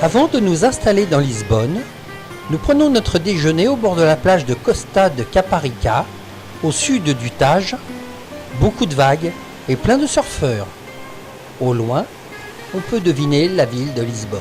Avant de nous installer dans Lisbonne, nous prenons notre déjeuner au bord de la plage de Costa de Caparica, au sud du Tage. Beaucoup de vagues et plein de surfeurs. Au loin, on peut deviner la ville de Lisbonne.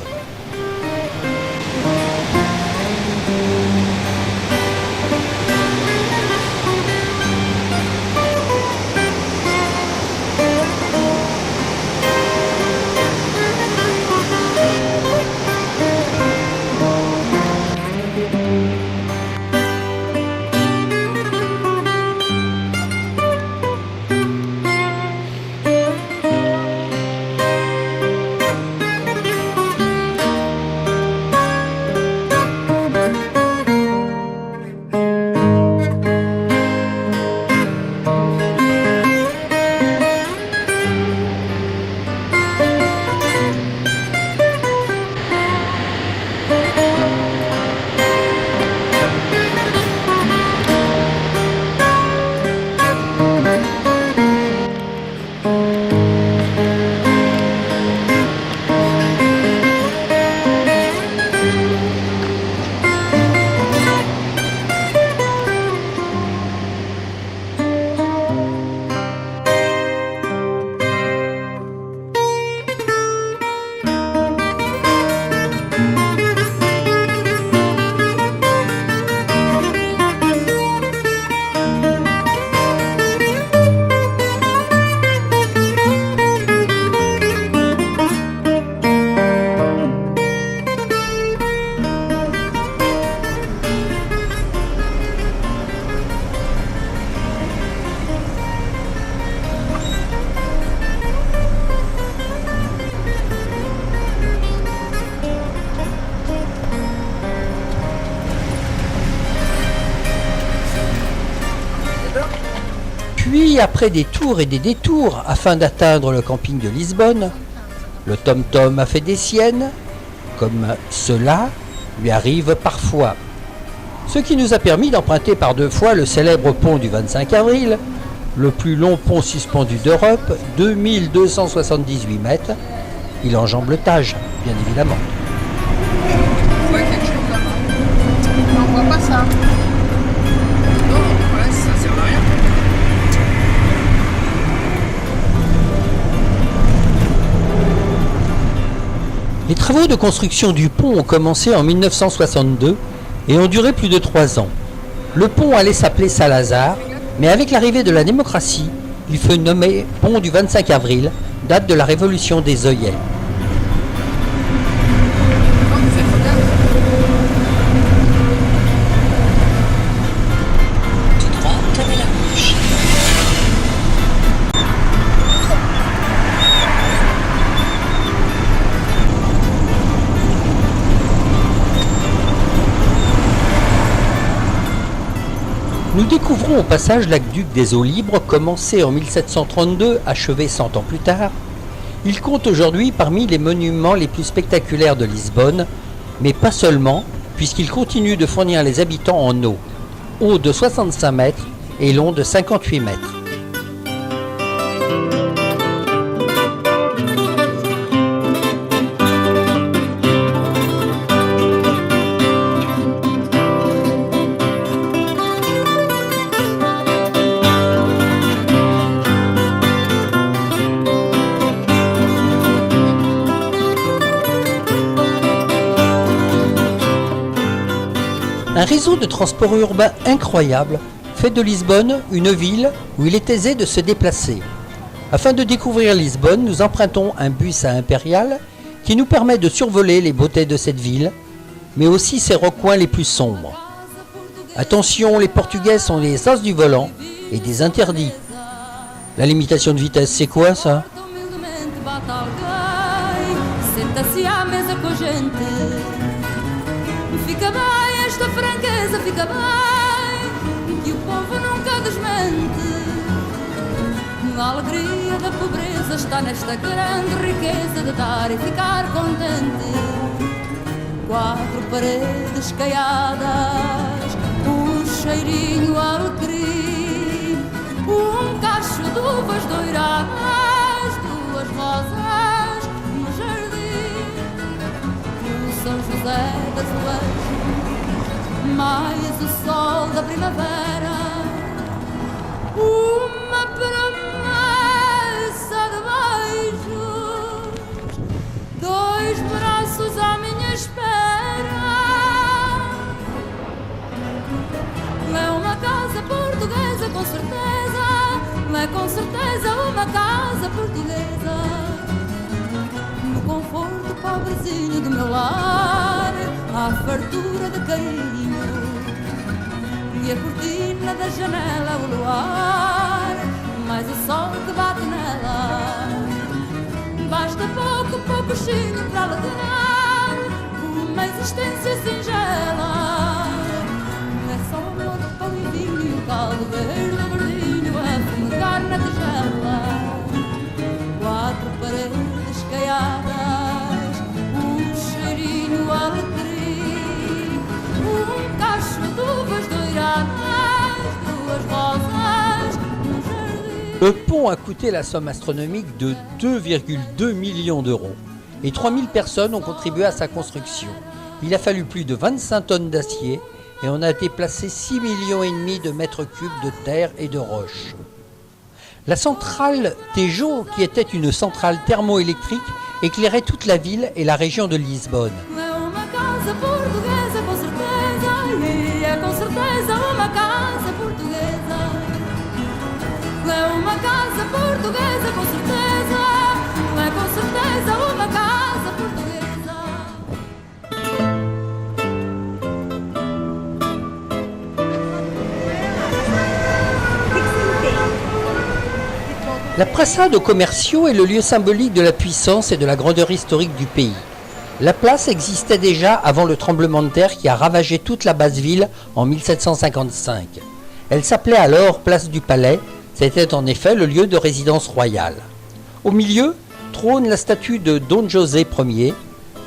Puis, après des tours et des détours afin d'atteindre le camping de Lisbonne, le tom-tom a fait des siennes, comme cela lui arrive parfois. Ce qui nous a permis d'emprunter par 2 fois le célèbre pont du 25 avril, le plus long pont suspendu d'Europe, 2278 mètres. Il enjambe le Tage, bien évidemment. On voit quelque chose là-bas. On voit pas ça. Non, ouais, ça sert à rien. Les travaux de construction du pont ont commencé en 1962 et ont duré plus de 3 ans. Le pont allait s'appeler Saint-Lazare, mais avec l'arrivée de la démocratie, il fut nommé pont du 25 avril, date de la révolution des œillets. Nous découvrons au passage l'aqueduc des eaux libres, commencé en 1732, achevé 100 ans plus tard. Il compte aujourd'hui parmi les monuments les plus spectaculaires de Lisbonne, mais pas seulement, puisqu'il continue de fournir les habitants en eau, haut de 65 mètres et long de 58 mètres. Un réseau de transport urbain incroyable fait de Lisbonne une ville où il est aisé de se déplacer. Afin de découvrir Lisbonne, nous empruntons un bus à Impérial qui nous permet de survoler les beautés de cette ville, mais aussi ses recoins les plus sombres. Attention, les Portugais sont les sens du volant et des interdits. La limitation de vitesse, c'est quoi ça ? Fica bem, esta franqueza fica bem, que o povo nunca desmente. A alegria da pobreza está nesta grande riqueza de dar e ficar contente. 4 paredes caiadas, cheirinho alecrim, cacho de uvas doiradas, 2 rosas no jardim. O azulejo, mais o sol da primavera, uma promessa de beijos, dois braços à minha espera. É uma casa portuguesa, com certeza, é com certeza uma casa portuguesa. No conforto pobrezinho do meu lar, há fartura de carinho, e a cortina da janela o luar, mais o sol que bate nela. Basta pouco, pouquinho para alegrar uma existência singela. É só amor, pão e vinho, o caldo verde, verdinho a fumegar na tigela. Quatro paredes caiadas, cheirinho alecrim, cacho de uvas doiradas, duas rosas no jardim. Le pont a coûté la somme astronomique de 2,2 millions d'euros et 3000 personnes ont contribué à sa construction. Il a fallu plus de 25 tonnes d'acier et on a déplacé 6,5 millions de mètres cubes de terre et de roches. La centrale Tejo, qui était une centrale thermoélectrique, éclairait toute la ville et la région de Lisbonne. É uma casa portuguesa, com certeza, e é com certeza uma casa portuguesa. É uma casa portuguesa, com certeza, é com certeza uma casa portuguesa. La Praça aux commerciaux est le lieu symbolique de la puissance et de la grandeur historique du pays. La place existait déjà avant le tremblement de terre qui a ravagé toute la basse ville en 1755. Elle s'appelait alors Place du Palais, c'était en effet le lieu de résidence royale. Au milieu trône la statue de Don José Ier,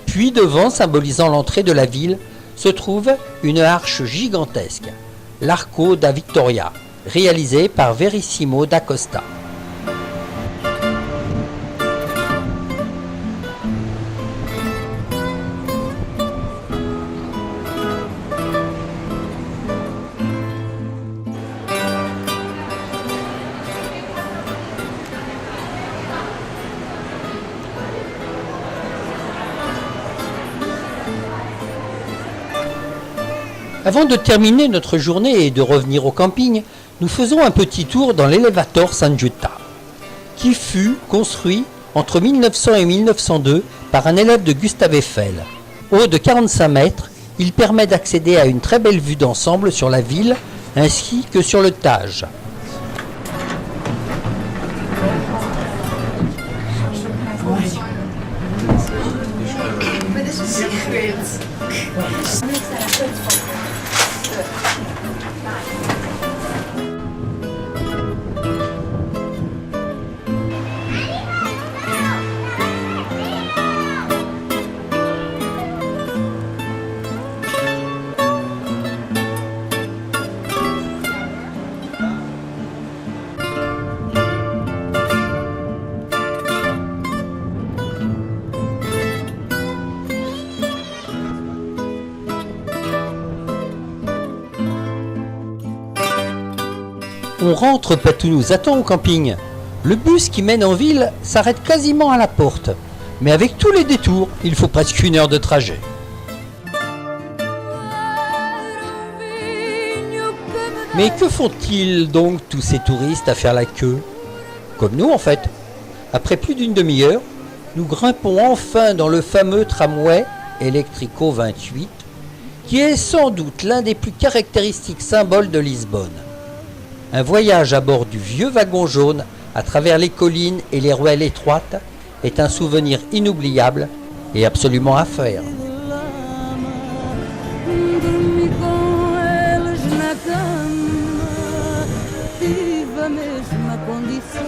puis devant, symbolisant l'entrée de la ville, se trouve une arche gigantesque, l'Arco da Victoria, réalisée par Verissimo da Costa. Avant de terminer notre journée et de revenir au camping, nous faisons un petit tour dans l'Elevator San Giutta, qui fut construit entre 1900 et 1902 par un élève de Gustave Eiffel. Haut de 45 mètres, il permet d'accéder à une très belle vue d'ensemble sur la ville ainsi que sur le Tage. On rentre pas tout nous attend au camping. Le bus qui mène en ville s'arrête quasiment à la porte. Mais avec tous les détours, il faut presque 1 heure de trajet. Mais que font-ils donc tous ces touristes à faire la queue? Comme nous en fait. Après plus d'une demi-heure, nous grimpons enfin dans le fameux tramway Eléctrico 28, qui est sans doute l'un des plus caractéristiques symboles de Lisbonne. Un voyage à bord du vieux wagon jaune à travers les collines et les ruelles étroites est un souvenir inoubliable et absolument à faire. Dormi com eles na cama, tive a mesma condição.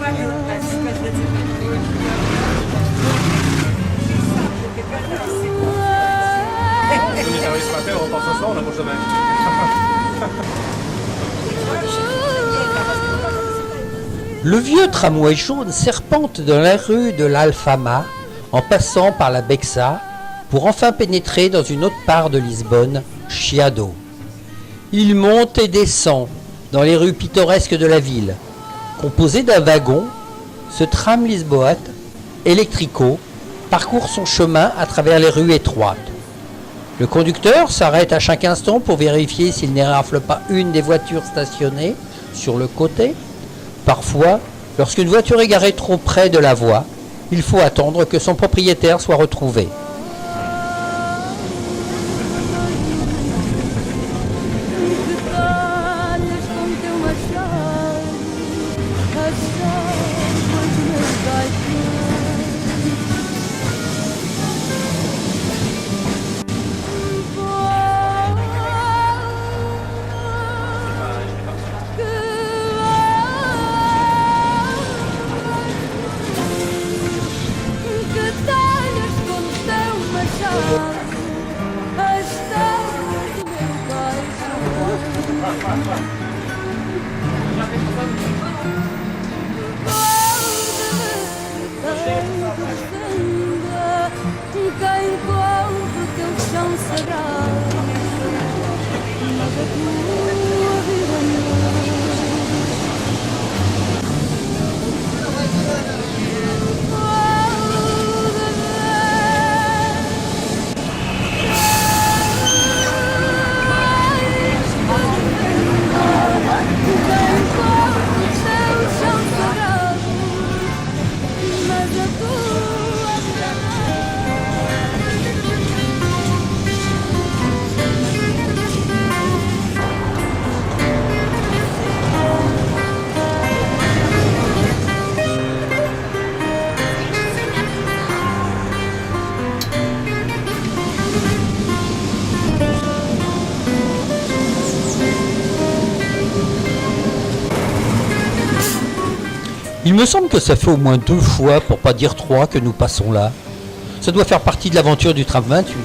Le vieux tramway jaune serpente dans la rue de l'Alfama en passant par la Bexa, pour enfin pénétrer dans une autre part de Lisbonne, Chiado. Il monte et descend dans les rues pittoresques de la ville. Composé d'un wagon, ce tram lisboète, électrico, parcourt son chemin à travers les rues étroites. Le conducteur s'arrête à chaque instant pour vérifier s'il n'érafle pas une des voitures stationnées sur le côté. Parfois, lorsqu'une voiture est garée trop près de la voie, il faut attendre que son propriétaire soit retrouvé. Il me semble que ça fait au moins 2 fois, pour pas dire 3, que nous passons là. Ça doit faire partie de l'aventure du tram 28.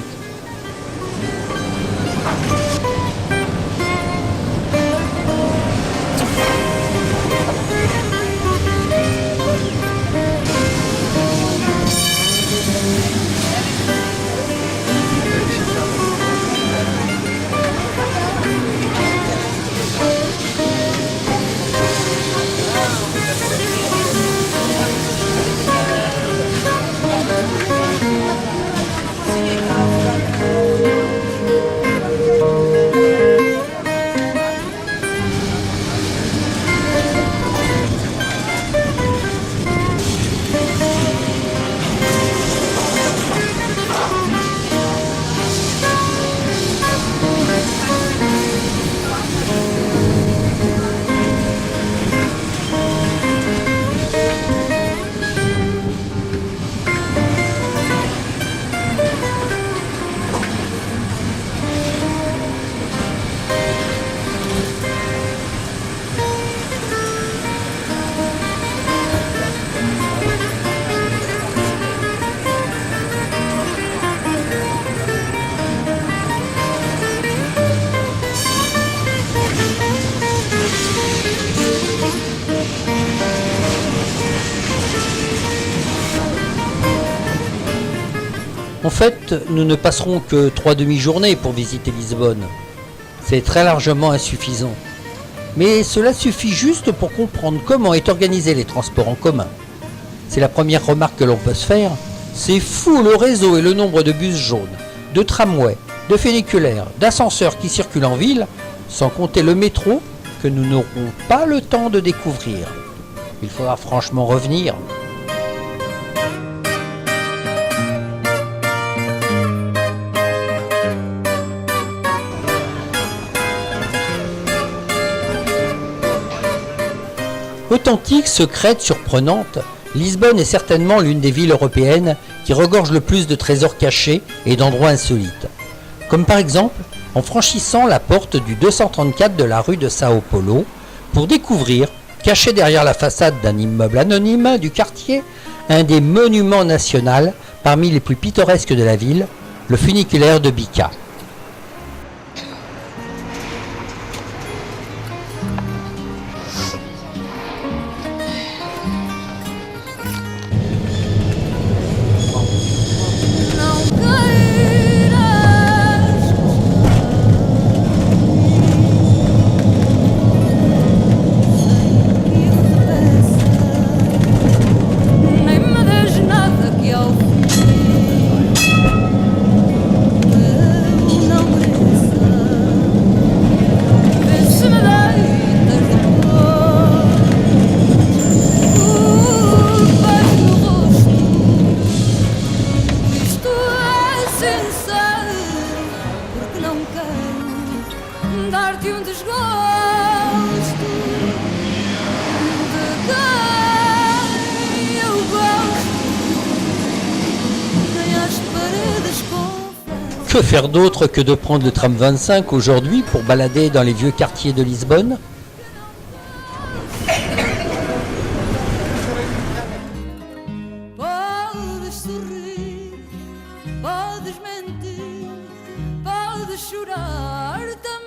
En fait, nous ne passerons que 3 demi-journées pour visiter Lisbonne. C'est très largement insuffisant. Mais cela suffit juste pour comprendre comment est organisé les transports en commun. C'est la première remarque que l'on peut se faire. C'est fou le réseau et le nombre de bus jaunes, de tramways, de funiculaires, d'ascenseurs qui circulent en ville, sans compter le métro que nous n'aurons pas le temps de découvrir. Il faudra franchement revenir. Authentique, secrète, surprenante, Lisbonne est certainement l'une des villes européennes qui regorge le plus de trésors cachés et d'endroits insolites. Comme par exemple en franchissant la porte du 234 de la rue de Sao Paulo pour découvrir, caché derrière la façade d'un immeuble anonyme du quartier, un des monuments nationaux parmi les plus pittoresques de la ville, le funiculaire de Bica. Não caí dar-te um desgosto de quem eu gosto, nem às paredes confesso. Que faire d'autre que de prendre le tram 25 aujourd'hui pour balader dans les vieux quartiers de Lisbonne ? Podes sorrir, podes mentir, podes chorar também.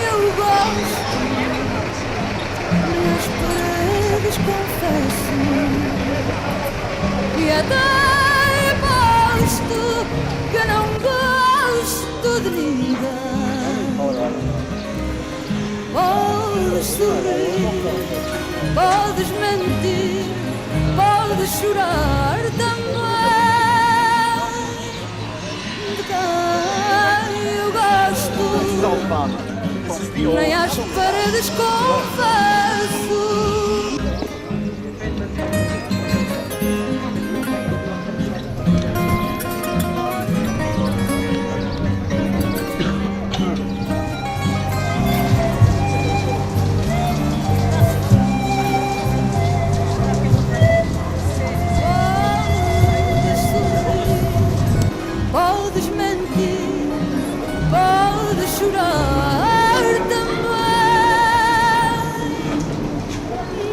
Eu gosto, nas paredes confesso, e até posto que não gosto de ninguém. Podes sorrir, podes mentir, podes chorar também. De quem eu gosto, nem às paredes confesso. Podes sorrir, podes mentir, podes chorar também.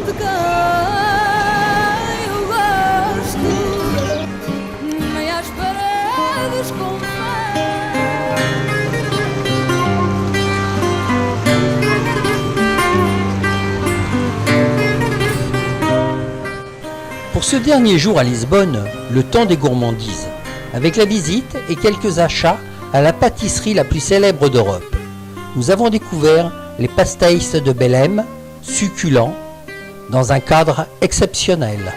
De quem eu gosto, nem às paredes confesso. Pour ce dernier jour à Lisbonne, le temps des gourmandises, avec la visite et quelques achats à la pâtisserie la plus célèbre d'Europe. Nous avons découvert les pastéis de Belém, succulents, dans un cadre exceptionnel.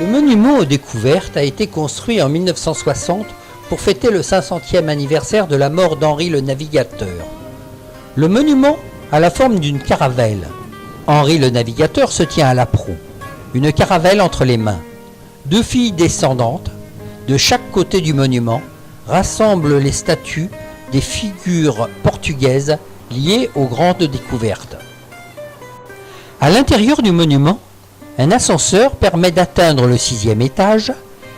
Le monument aux découvertes a été construit en 1960 pour fêter le 500e anniversaire de la mort d'Henri le Navigateur. Le monument a la forme d'une caravelle. Henri le Navigateur se tient à la proue, une caravelle entre les mains. Deux filles descendantes, de chaque côté du monument, rassemblent les statues des figures portugaises liées aux grandes découvertes. À l'intérieur du monument, un ascenseur permet d'atteindre le 6e étage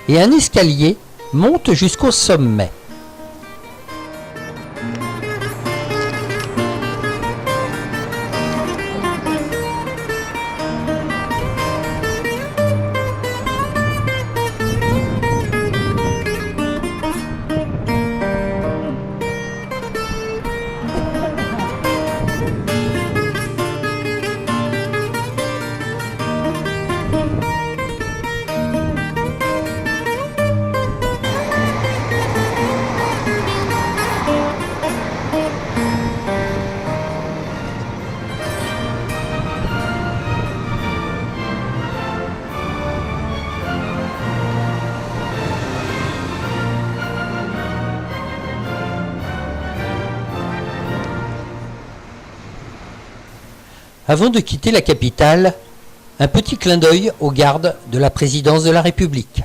et un escalier monte jusqu'au sommet. Avant de quitter la capitale, un petit clin d'œil aux gardes de la présidence de la République.